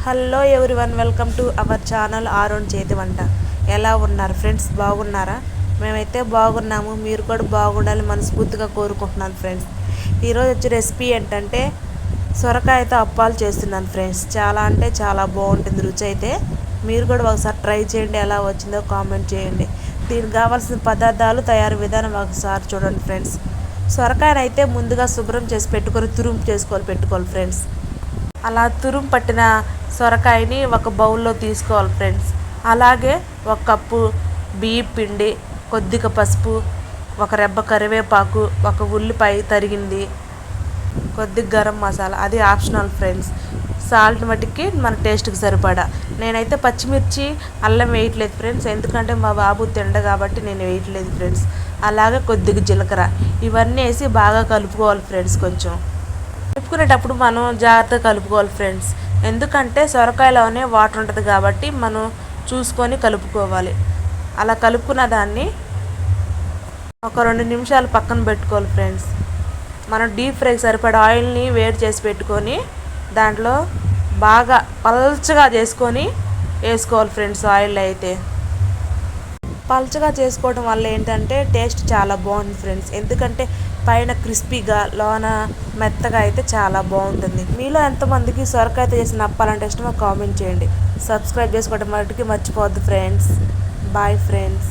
Hello everyone, welcome to our channel Aaron చేతి వంట. ఎలా ఉన్నారు ఫ్రెండ్స్? బాగున్నారా? మేమైతే బాగున్నాము. మీరు కూడా బాగుండాలి మనస్ఫూర్తిగా కోరుకుంటున్నాను ఫ్రెండ్స్. ఈరోజు వచ్చే రెసిపీ ఏంటంటే సొరకాయతో అప్పాలు చేస్తున్నాను ఫ్రెండ్స్. చాలా అంటే చాలా బాగుంటుంది రుచి అయితే. మీరు కూడా ఒకసారి ట్రై చేయండి, ఎలా వచ్చిందో కామెంట్ చేయండి. దీనికి కావాల్సిన పదార్థాలు, తయారు విధానం ఒకసారి చూడండి ఫ్రెండ్స్. సొరకాయను అయితే ముందుగా శుభ్రం చేసి పెట్టుకోవాలి ఫ్రెండ్స్. అలా తురుము పట్టిన సొరకాయని ఒక బౌల్లో తీసుకోవాలి ఫ్రెండ్స్. అలాగే ఒక కప్పు బియ్యం పిండి, కొద్దిగా పసుపు, ఒక రెబ్బ కరివేపాకు, ఒక ఉల్లిపాయ తరిగింది, కొద్దిగా గరం మసాలా, అది ఆప్షనల్ ఫ్రెండ్స్. సాల్ట్ మట్టికి మన టేస్ట్కి సరిపడా. నేనైతే పచ్చిమిర్చి, అల్లం వేయట్లేదు ఫ్రెండ్స్, ఎందుకంటే మా బాబు తిండ కాబట్టి నేను వేయట్లేదు ఫ్రెండ్స్. అలాగే కొద్దిగా జీలకర్ర, ఇవన్నీ వేసి బాగా కలుపుకోవాలి ఫ్రెండ్స్. కొంచెం కలుపుకునేటప్పుడు మనం జాగ్రత్తగా కలుపుకోవాలి ఫ్రెండ్స్, ఎందుకంటే సొరకాయలోనే వాటర్ ఉంటుంది కాబట్టి మనం చూసుకొని కలుపుకోవాలి. అలా కలుపుకున్న దాన్ని ఒక 2 నిమిషాలు పక్కన పెట్టుకోవాలి ఫ్రెండ్స్. మనం డీప్ ఫ్రైకి సరిపడా ఆయిల్ని వేడి చేసి పెట్టుకొని దాంట్లో బాగా పల్చగా చేసుకొని వేసుకోవాలి ఫ్రెండ్స్. ఆయిల్ అయితే పల్చగా చేసుకోవడం వల్ల ఏంటంటే టేస్ట్ చాలా బాగుంటుంది ఫ్రెండ్స్, ఎందుకంటే పైన క్రిస్పీగా లోన మెత్తగా అయితే చాలా బాగుంటుంది. మీలో ఎంతమందికి సొరకాయతో చేసిన అప్పాలంటే ఇష్టమో కామెంట్ చేయండి. సబ్స్క్రైబ్ చేసుకోవడం మటుకి మర్చిపోవద్దు ఫ్రెండ్స్. Bye friends.